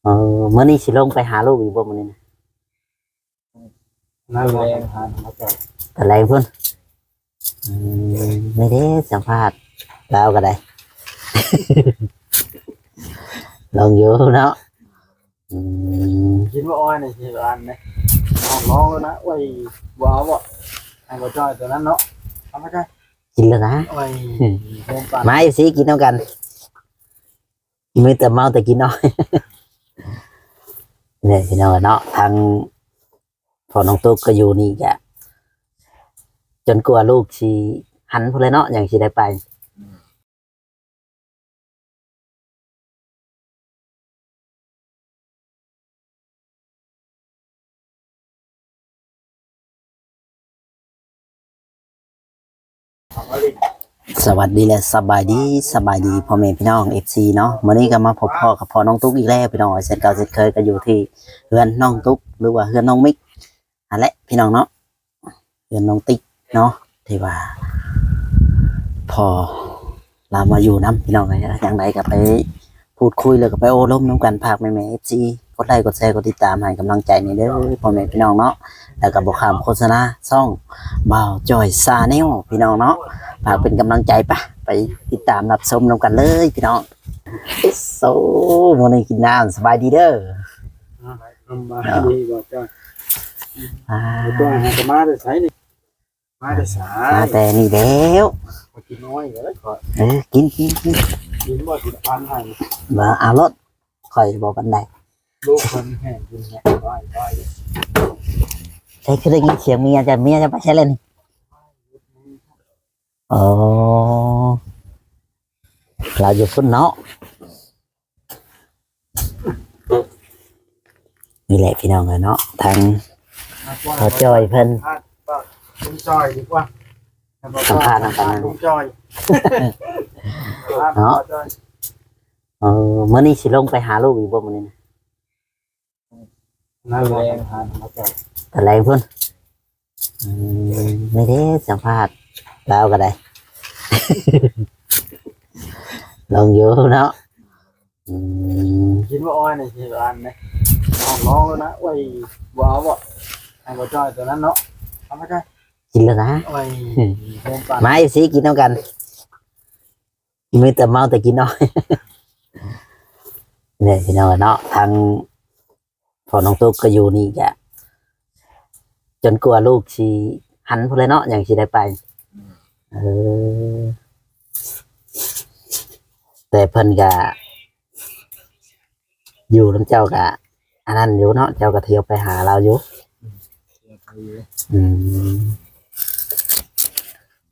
เมื่อนี้สิลงไปหาลูกอยู่บ่มื้อนี้นะนั่นแหละทานมาจากแต่แรงเพิ่นไม่ได้สัมภาษณ์แล้วก็ได้ ลองอยู่เนาะกินว่าอ้อยในที่ร้านเนี่ยน้องแล้วนะไว้ว้าวอ่ะให้บ่จ้อยตัวนั้นเนาะทำไม่ได้กินแล้วนะไว้โฮมปันมาสิกินน้ำกันมือแต่เมาแต่กินน้อย เนี่ยพี่น้องเนาะทางพอน้องตุ๊กก็อยู่นี่แกจนกลัวลูกชีหันพอเลยเนาะอย่างชีได้ไปสวัสดีและสบายดีพ่อแม่พี่น้องเอฟซีเนาะวันนี้ก็มาพบพ่อกับพ่อน้องตุ๊กอีกแล้วพี่น้องเสร็จเก่าเสร็จเคยก็อยู่ที่เฮือนน้องตุ๊กหรือว่าเฮือนน้องมิกอันแหละพี่น้องเนาะเฮือนน้องติ๊กเนาะที่ว่าพอเรามาอยู่น้ำพี่น้องอย่างไรก็ไปพูดคุยเลยก็ไปโอ้ล้มน้ำกันพากแม่เอฟซีกดไลค์กดแชร์กดติดตามให้กำลังใจนี่เด้อพ่อแม่พี่น้องเนาะแล้วก็บอกคำโฆษณาซ่องบ่าวจอยซาแนลพี่น้องเนาะฝากเป็นกำลังใจไปติดตามรับชมน้ำกันเลยพี่น้องโซ่วันนี้กินน้ำสบายดีเด้อมาดีบ่จ้อยตัวให้จะมาได้ใช้นี่มาได้สามาแต่นี่แล้วมากินน้อยเลยขอกินบ่กินพันให้มาเอารถคอยบอกบันไดลูกคนแห้งกินแห้งได้ใช่คือได้ยินเสียงเมียจะไปใช่เลยนี่อ๋อเราอยู่พุ่นเนาะนี่แหละพี่น้องเลยเนาะทางพอจอยเพิ่นลุงจอยดีกว่าสัมภาษณ์กันลุงจอยเนาะเมื่อนี้สิลงไปหาลูกอยู่บ่มื้อนี้นะนั่นแหละทานมาจากแต่แรงเพิ่นไม่ได้สัมภาษณ์แล้วก็ได้ ลองอยู่เนาะกินว่าอ้อยในที่ร้านเนี่ยน้องแล้วนะไว้ว้าวอ่ะให้บ่จ้อยตัวนั้นเนาะทำไม่ได้กินแล้วนะไว้โฮมปันมาสิกินน้ำกันมือแต่เมาแต่กินน้อยเนี่ยพี่น้องเนาะทางพอน้องตุ๊กก็อยู่นี่แกจนกลัวลูกชีหันพอเลยเนาะอย่างชีได้ไปแต่เพิ่นก็อยู่น้ำเจ้าก็อันนั้นอยู่เนาะเจ้าก็เที่ยวไปหาเราอยู่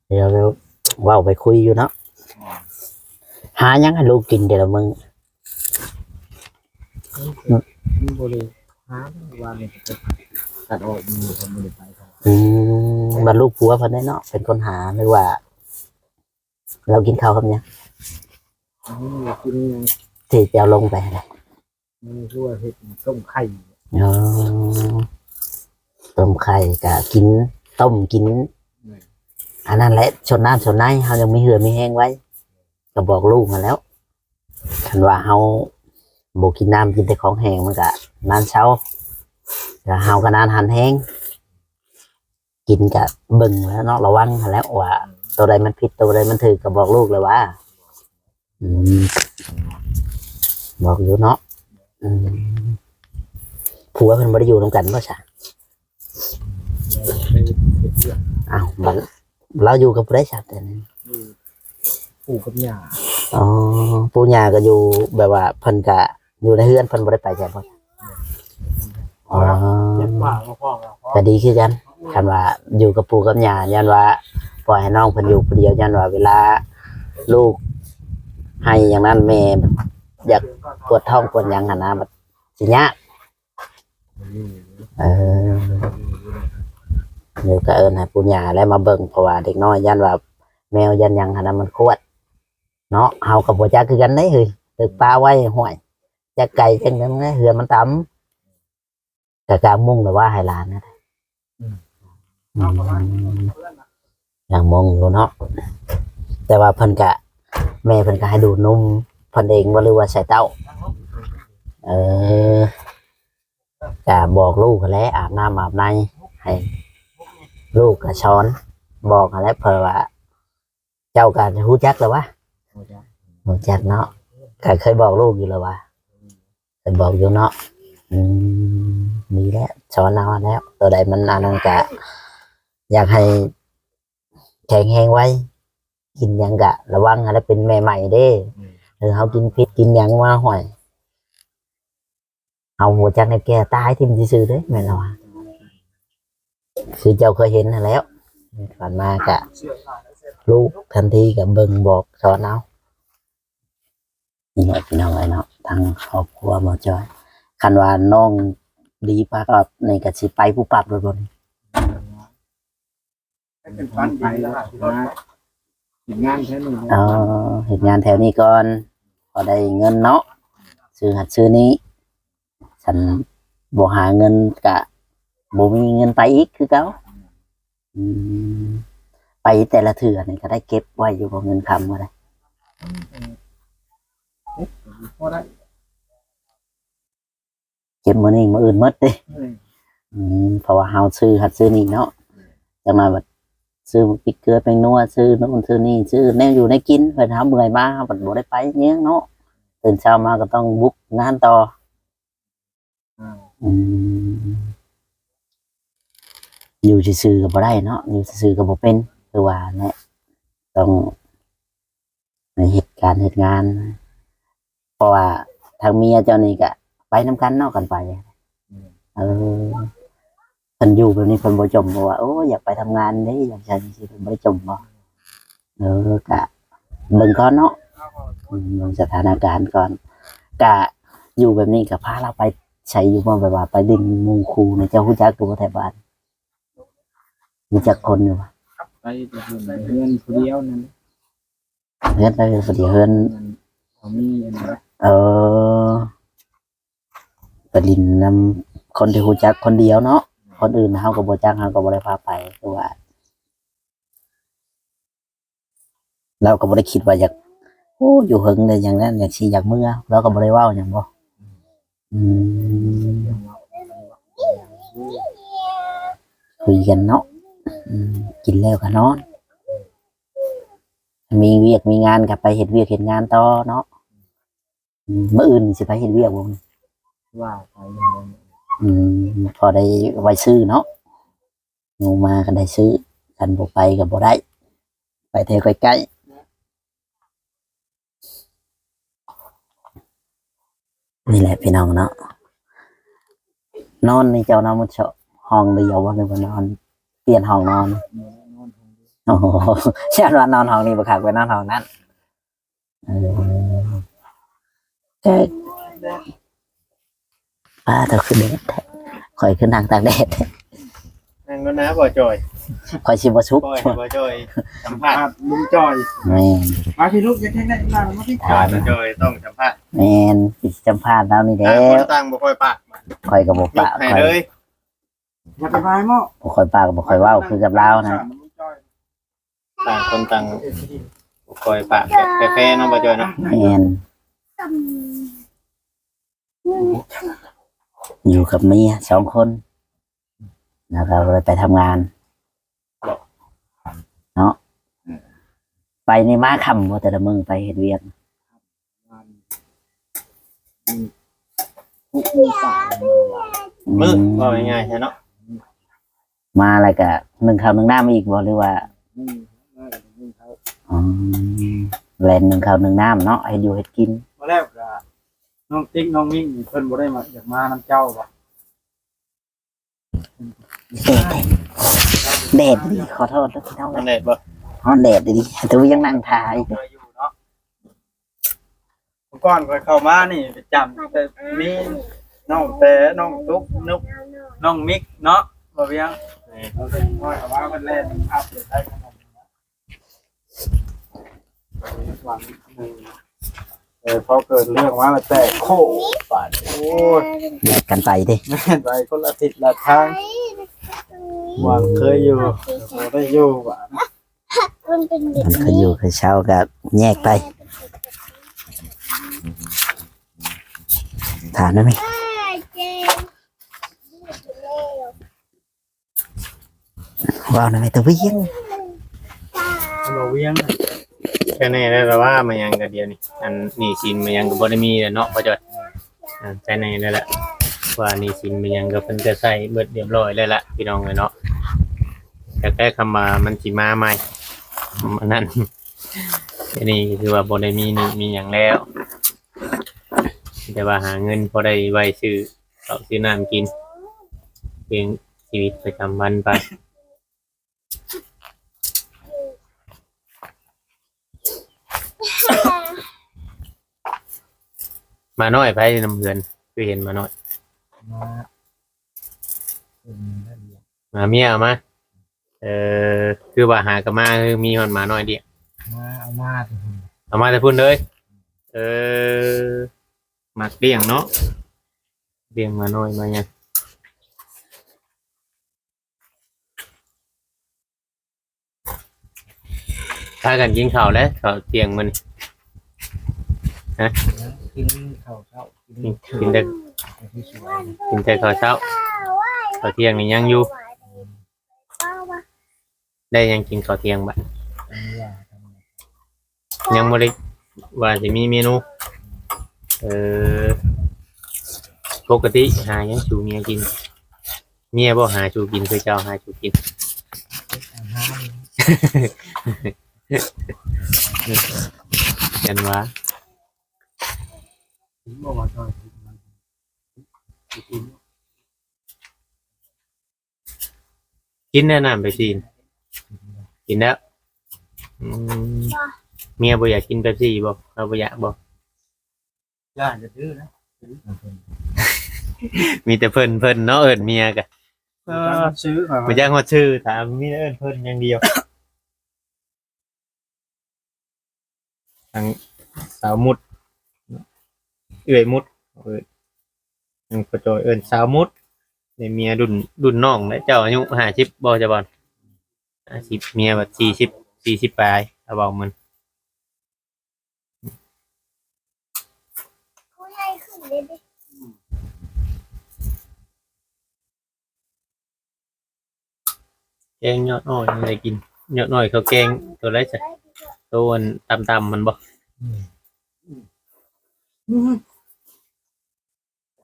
เดี๋ยวว่าไปคุยอยู่เนาะหายังให้ลูกกินเดี๋ยวมึงบริหารวันนี้ตัดออกมือคนมือไปบรรลุผัวเพิ่นได้เนาะเป็นคนหาไม่ว่าเรากินข้าวครับเนี่ยกินที่จะเอาลงไปอะไรมันชื่อว่าเห็ดต้มไข่ต้มไข่กับกินต้มกินอันนั้นแหละชนน้ำชนในเขายังไม่เหือไม่แห้งไว้ก็บอกลูกมาแล้วคันว่าเขาบอกกินน้ำกินแต่ของแห้งมันก็นานเช้าแล้วเขาก็นานหันแห้งกินกับบึงแล้วเนาะระวังแล้วว่าตัวใดมันผิดตัวใดมันถือก็บอกลูกเลยว่าบอกอยู่เนาะผัวเพิ่นบ่ได้อยู่ร่วมกันบ่ใช่อ้าวบัดเราอยู่กับผู้ใดชัดแต่นั้นปู่กับย่าปู่ย่าก็อยู่แบบว่าเพิ่นก็อยู่ในเฮือนเพิ่นบ่ได้ไปใช่บ่ก็ดีคือกันคันว่าอยู่กับปู่กับย่ายันว่าปล่อยให้น้องเพิ่นอยู่ผู้เดียวยันว่าเวลาลูกให้อย่างนั้นแม่อยากปวดท้องปวดหยังหั่นนะบัดสิยากเดี๋ยวก็เอิ้นให้ปู่ย่าแล้วมาเบิ่งเพราะว่าเด็กน้อยยันว่าแมวยันหยังหั่นนะมันควดเนาะเฮากับบ่จักคือกันได้เฮ้ยตึกปลาไว้ห้วยจักไก่จังนั้นเหือมันต่ำก็กางมุ้งหรือว่าให้หลานนะอย่างมุ้งอยู่เนาะแต่ว่าเพิ่นก็แม่เพิ่นก็ให้ดูนมเพิ่นเองบ่หรือว่าใส่เต้า ก็บอกลูกกันแล้วอาบน้ำอาบในให้ลูกก็ช้อนบอกกันแล้วเผื่อว่า เจ้าก็ฮู้จักแล้ววะฮู้จักเนาะก็เคยบอกลูกอยู่แล้ววะเคยบอกอยู่เนาะมีแล้วช้อนเอาแล้วตัวใดมันอันนั้นก็อยากให้แข็งแรงไว้ กินหยังกะระวังอะไรเป็นใหม่ๆเด้เขากินพิษกินหยังมาห่วยเอาหัวจักในแก่ตายทิ่มซื่อๆเด้แม่นว่าคือเจ้าเคยเห็นนั่นแล้วผ่านมากะลูกทันทีกับเบิ่งบอกสอนเอานี่แหละพี่น้องไอ้เนาะทางครอบครัวบ่จอยคันว่าน้องดีปากกับในกะสิไปผู้ปรับโดยบ่ เป็นฟันดีแล้วเห็นงานแค่นี้ เห็นงานแถวนี้ก่อนพอได้เงินเนาะซื้อหัดซื้อนี้ฉันบ่หาเงินกะบ่มีเงินไปอีกคือเก่าไปแต่ละเถื่อนี่ก็ได้เก็บไว้อยู่กับเงินคำก็ได้ พอได้ เก็บมื้อนี้มื้ออื่นหมดเด้เพราะว่าเฮาซื้อหัดซื้อนี่เนาะจังมาแบบซื้อพริกเกลือแป้งนัวซื้อนู่นซื้อนี่ซื้อแนวอยู่ในกินเพิ่นหาเมื่อยมาเฮาบ่ได้ไปเนี้ยเนาะตื่นเช้ามาก็ต้องบุกงานต่ออยู่ซื่อๆก็บ่ได้เนาะอยู่ซื่อๆก็บ่เป็นคือว่าเนี่ยต้องในเหตุการณ์เหตุงาน เพราะว่าทางเมียเจ้านี่ก็ไปนำกันเนาะกันไปเพิ่นอยู่แบบนี้เพิ่นบ่จมเพราะว่าโอ้อยากไปทำงานเด้อยากจะสิเพิ่นบ่ได้จมบ่ก็เบิ่งก่อนเนาะเบิ่งสถานการณ์ก่อนก็อยู่แบบนี้ก็พาเราไปใช้อยู่บ่แบบว่าไปดินหมู่คู่ในเจ้าฮู้จักอยู่บ่แถวบ้านรู้จักคนอยู่บ่ ไปเพื่อนคนเดียวนั่น เฮือนไปพอดีเฮือน เขามีอะไร ไปดินนำคนที่ฮู้จักคนเดียวเนาะคนอื่นเฮาก็บ่จักเฮาก็บ่ได้พาไปคือว่าเราก็บ่ได้คิดว่าอยากโอ้อยู่เฮิงได้อย่างนั้นอยากสิอยากเมื่อเราก็บ่ได้เว้าหยังบ่คุยกันเนาะกินแล้วก็นอนมีเวียกมีงานก็ไปเฮ็ดเวียกเฮ็ดงานต่อเนาะมื้ออื่นสิไปเฮ็ดเวียกบ่ ว่าไป พอได้ไว้ซื้อเนาะงูมาก็ได้ซื้อกันบ่ไปก็บ่ได้ไปเที่ยวใกล้ๆนี่แหละพี่น้องเนาะนอนในเจ้านอนมันเฉาะห้องเดียวว่าหรือว่านอนเปลี่ยนห้องนอนโอ้โหใช่ว่านอนห้องนี้บ่คักไปนอนห้องนั้นแต่ถ้าขึ้นแดดข่อยขึ้นทางตากแดด นั่งก็นะบ่จอย ข่อยสิบ่ชุบ บ่จอยสัมภาษณ์ลุงจอย แม่น มาพี่ลูกอยากแข่งได้มามาพี่จอยต้องสัมภาษณ์ แม่นสิสัมภาษณ์เรานี่แหละ ตั้งบ่ค่อยปาก ข่อยก็บ่ปะ ให้ ข่อย เลยอย่าไปพายหม้อ บ่ค่อยปากก็บ่ค่อยเว้าคือกับเรานะ ต่างคนต่างบ่ค่อยปากแฟ่ๆเนาะบ่จอยเนาะ แม่นอยู่กับเมีย2 คนแล้วก็เลยไปทำงานเนาะไปในม้าค่ำบ่แต่ละมื้อไปเฮ็ดเวียกมื้อว่าง่ายๆใช่เนาะ มาแล้วก็นึ่งข้าวนึ่งน้ำอีกบ่หรือว่าแล่นนึ่งข้าวนึ่งน้ำเนาะให้อยู่ให้กิน มาแล้วก็น้องติ๊กน้องมิ่งเพิ่นบ่ได้มาอยากมาน้ำเจ้าบ่ แดดดิขอโทษด้วยพี่น้อง นั่นแหละบ่ ฮ้อนแดดดิแต่ว่ายังนั่งทาอีก อยู่เนาะก่อนค่อยเข้ามานี่ประจำแต่มีน้องแต่น้องตุ๊กนุกน้องมิกเนาะบ่เวียงเราเป็นน้อยว่ามันเล่นอัพได้ขนมหวังนึงพอเกิดเรื่องว่ามันแตกโคปาดโอ้ย แยกกันไปดิ ไปคนละทิศละทางหวังเคยอยู่ได้อยู่ว่ะ มันเป็นเด็ก มันก็อยู่กับเช้าก็แยกไปถามได้ไหม เจ๊ ว้าวนั่นแม่ตะเวียง บ่เวียง แค่นี้แล้วว่ามันยังก็เดียวนี่อันหนี้สินมันยังก็บ่ได้มีแล้วเนาะพ่อจอยใจในแล้วแหละว่าหนี้สินมันยังก็เพิ่นก็ใช้เบิดเรียบร้อยแล้วล่ะพี่น้องเอ้ยเนาะแต่แค่คำว่ามันสิมาใหม่อันนั้นอันนี้คือว่าบ่ได้มีหนี้มีหยังแล้วแต่ว่าหาเงินพอได้ไว้ซื้อข้าวซื้อน้ำกินเพียงชีวิตประจำวันไปมาน้อยไปน้ำเพื่อนคือเห็นมาน้อย มาเป็นได้เดียว มาเมียเอามาคือว่าหากนมาคือมีคนมาน้อยเดียว มาเอามาสิ เอามาแต่พุ่นเลยมักเลี้ยงเนาะเลี้ยงมาน้อยมาเนี่ยถ้ากันกินข้าวแล้วข้าวเที่ยงมัน กินข้าวเช้ากิน กินแต่ ที่สวย กินแต่ข้าวเช้าข้าวเที่ยงนี่ยังอยู่ได้ยังกินข้าวเที่ยงบ้าง อันนี้ว่าทำ ยังไม่ได้ว่าจะมีเมนูปกติหายังชูเมียกินเมียบ่หาชูกินคือเจ้าหาชูกิน อาหาร กันว่า บ่ว่าทอดกิน กินแน่นอนไปซีนกินแล้วเมียบ่อยากกินเป๊ปซี่บ่เราบ่อยากบ่ ย่านจะดื้อนะ มีแต่เพิ่นเนาะเอิ้นเมียกะ ซื้อก่อน บ่อยากฮอดชื่อถามมีแต่เอิ้นเพิ่นอย่างเดียวทางสาวมุดเอื้อยมุดยังประจอยเอิ้นสาวมุดในเมียรุ่นน้องและเจ้าอายุ50บ่จะบ่50เมียบัด40ปลายเอาเว้ามัน ผู้ใหญ่ขึ้นเลยดิ แกงยอดอ้อยอะไรกินยอดอ้อยเขาแกงตัวไรจ้ะตัวตำมันบ่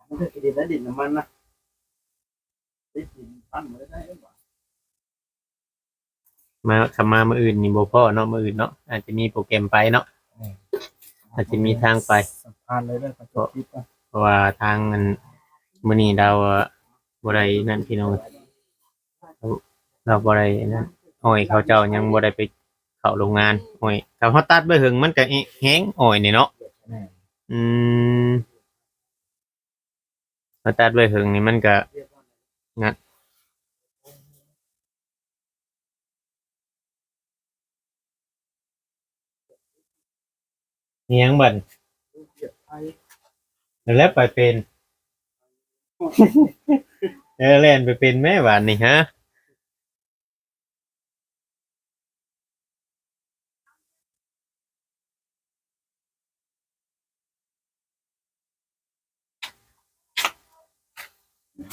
มันก็กินได้ดินน้ำมันนะดินปั้นมาได้หรือเปล่า มาคำมามื้ออื่นนี่บ่พอเนาะมื้ออื่นเนาะอาจจะมีโปรแกรมไปเนาะอาจจะมีทางไป สัมพันธ์เลยได้ประจบคิดว่า เพราะว่าทางมันมื้อนี้เราบ่ได้นั่นพี่น้องเราบ่ได้นั่นอ้อยเขาเจ้ายังบ่ได้ไปเข้าโรงงานอ้อยถ้าเฮาตัดไปหึงมันก็แห้งอ้อยนี่เนาะ แน่ อืมเฮาตัดไปหึงนี่มันก็งัดเฮียงบัดแล้วไปเป็น เล่นไปเป็นแม่หวานนี่ฮะ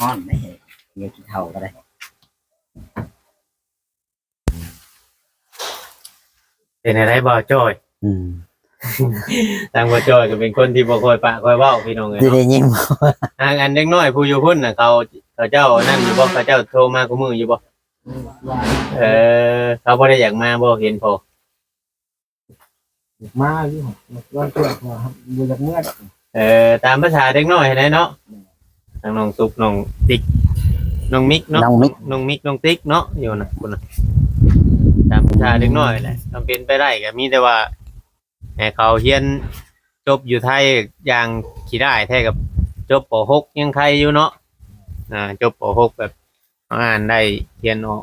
ฮ้อนไม่เห็นเดี๋ยวกินเท่าก็ได้ เป็นอะไรบ่จ้อย ทางบ่จ้อยก็เป็นคนที่บ่ค่อยปะค่อยเว้าพี่น้องเอ้ย จะได้ยิน อันเด็กน้อยผู้อยู่พุ่นน่ะเขาเจ้านั่นอยู่บ่เขาเจ้าโทรมากูมืออยู่บ่เขาบ่ได้อยากมาบ่เห็นพอ มาอยู่ร้อนตัวครับดูจากเมื่อ ตามภาษาเด็กน้อยได้เนาะทางน้องตุ๊กน้องติ๊กน้องมิกเนาะ น้องมิก น้องมิกน้องติ๊กเนาะอยู่น่ะพุ่นน่ะตามภาษาเด็กน้อยแหละทำเป็นไปได้ก็มีแต่ว่าให้เขาเรียนจบอยู่ไทยอย่างขี้ได้แท้กับจบป .6 ยังใครอยู่เนาะจบป .6 แบบอ่านได้เขียนออก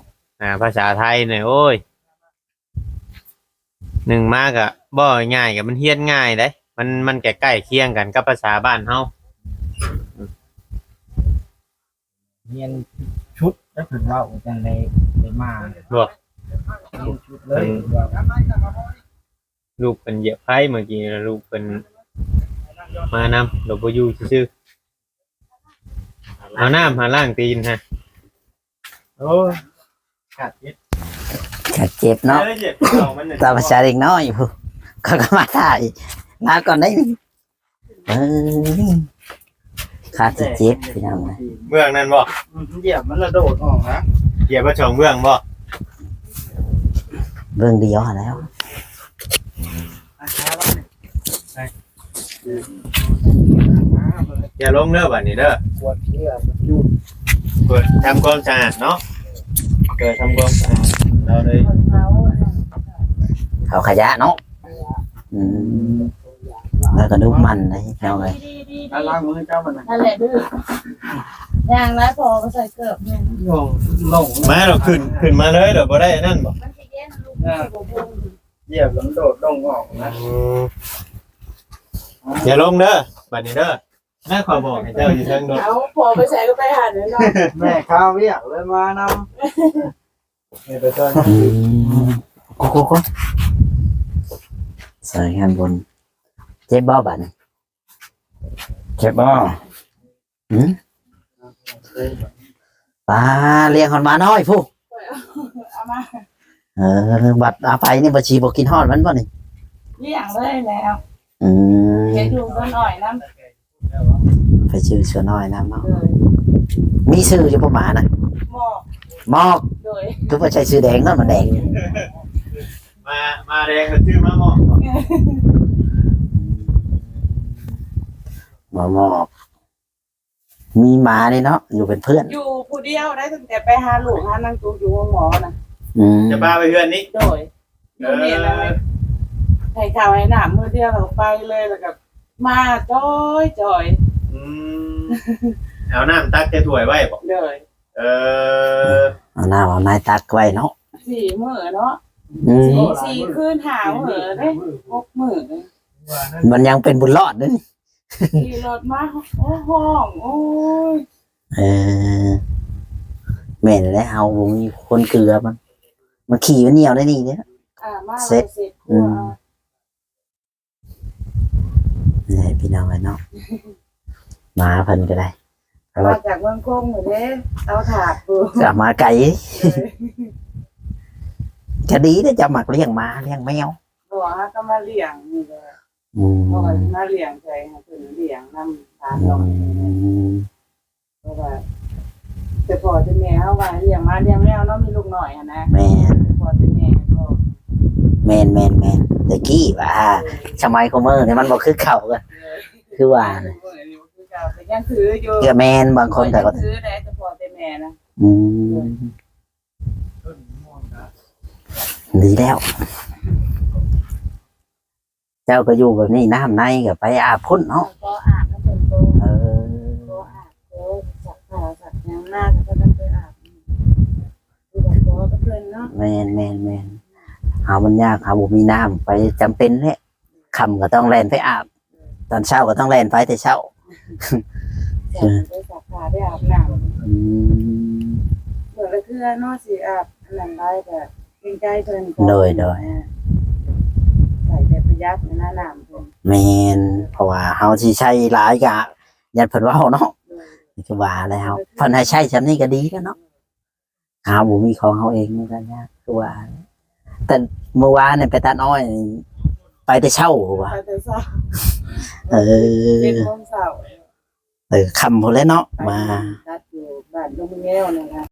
ภาษาไทยเนี่ยโอ้ยหนึ่งมากอะบ่ง่ายกับมันเฮียนง่ายได้มันใกล้ๆเคียงกันกับภาษาบ้านเฮา เรียนชุดแล้วถึงว่าจังในมา บ่ ชุดเลย ลูกเป็นเหยียบไผ่เมื่อกี้ลูกเป็นมานำเราบ่อยู่ซื่อๆเอาน้ำหาล่างตีนฮะ โอ้ขาดเย็ด ก็เจ็บเนาะ เจ็บเอามันเนี่ย ตามภาษาเด็กน้อยผู้เขาก็มาถ่ายลาก่อนได้เออขาดสิเจ็บพี่น้องนะ เบื้องนั่นบ่ เหยียบมันระโดดออกนะ เหยียบมาช่องเบื้องบ่ เรื่องเดียวหาแล้ว อย่าลงเด้อบัดนี้เด้อ ปวดเลือดยุบ เปิดทำความสะอาดเนาะเปิดทำความสะอาดเราเลย เขาขยะเนาะอืมแล้วก็ดูมันเลยพี่น้องเลย ล้างมือเจ้ามัน นั่นแหละดื้อย่างแล้วพอก็ใส่เกือบเนี่ย ลง มาเราขึ้นมาเลยเดี๋ยวบ่ได้นั่นบ่ มันจะแย่งลูกบุ้ง เหยียบแล้วโดดลงออกนะ อย่าลงเด้อบัดนี้เด้อแม่ขอบอกให้เจ้าอยู่เทิงโดด เอาพอไปใส่ก็ไปหันเลยเนาะ แม่ข้าวเรียกเลยมานำนี่ไปต้น อืมโคใส่งานบนเจ็บบ่บันเจ็บบ่อืมปลาเลี้ยงคนมาน้อยผู้ เอามา บัดอาไปนี่บัชีบอกกินฮอดมันบ่นี่ เลี้ยงเลยแล้ว อืม เดี๋ยวดูก็หน่อยน้ ไปชื่อเสือน้อยนะเนาะ ำเลย มีชื่ออยู่ประมาณนะ หมอก มอก โดย คือว่าใช้ชื่อแดงนั่นมันแดง มาแดงก็ชื่อมาหม้อ มอกมีหมาเนี่ยเนาะอยู่เป็นเพื่อน อยู่ผู้เดียวได้ตั้งแต่ไปหาลูกหานางตูอยู่หมอนะ อืม จะพาไปเพื่อนนี้ โดยอยู่นี่นะให้ข่าวให้หนามมือเดียวเราไปเลยแล้วก็มาจอย อืมเอาน้ำตักจะถ้วยไว้บ่ เลย เออ เอาหน้าเอานายตักไว้เนาะ สี่มื้อเนาะ อืม สี่คืนหามื้อเด้6 มื้อ มันยังเป็นบุญรอดด้วย ขี่รถมาโอ้ห้องโอ้ย เออแม่นแล้วเอาวงนี้คนเกลือมันขี่มันเหนียวได้นี่เนี่ย มา เสร็จ เสร็จ นี่พี่น้องไอ้เนาะหมาเพิ่นก็ได้ มาจากเมืองคงเหมือนเด้เอาถาดปู กลับมาไก่จะดีได้จะหมักเลี้ยงหมาเลี้ยงแมว บอกว่าก็มาเลี้ยงนี่เลย อืม บอกว่ามาเลี้ยงใจให้เพิ่นเลี้ยงนำทาน อื เนาะ ม เพราะว่าแต่พอจะแม่เฮาว่าเลี้ยงมาเลี้ยงแมวเนาะมีลูกน้อยนะ แม่น พอจะแม่ก็ แมนแต่กี้ว่าสมัยคอมเมอร์เนี่ยมันบอกคือเข่ากันคือว่าน่ะ แต่ยังถืออยู่ คือแมนบางคนแต่ก็ ถือได้แต่พอจะแม่นะ อืมดีแล้ว เจ้าก็อยู่แบบนี้น้ำในกับไปอาบพุ่นเนาะ ก็อาบน้ำเพิ่นโต เออ ก็อาบก็สักผ้าสักหยังหน้าก็ต้องไปอาบคือบอกขอกับเพิ่นเนาะ แมนหามันยากหาบุมีน้ำไปจำเป็นแหละค่ำก็ต้องแล่นไปอาบ ตอนเช้าก็ต้องแล่นไปแต่เช้า ได้สักผ้าได้อาบน้ำ อืม เมื่อละเทื่อเนาะสิอาบอันนั้นได้ก็เกรงใจเพิ่น โดย ใส่แต่ประหยัดในหน้าน้ำเพิ่น แมนเพราะว่าเฮาสิใช้หลายกะยันเพิ่นเว่าเนาะนี่คือว่าแล้วเพิ่นให้ใช้ซำนี้ก็ดีแล้วเนาะหาบ่มีของเฮาเองนี่ก็ยากคือว่า แต่เมื่อวานเนี่ยไปตัดอ้อยนี่ไปแต่เช้าว่ะ ไปแต่เช้า เออ 7 โมงเช้า ค่ำพุ่นแล้วเนาะมา ตัดอยู่บ้านลุงแง้วนั่นล่ะ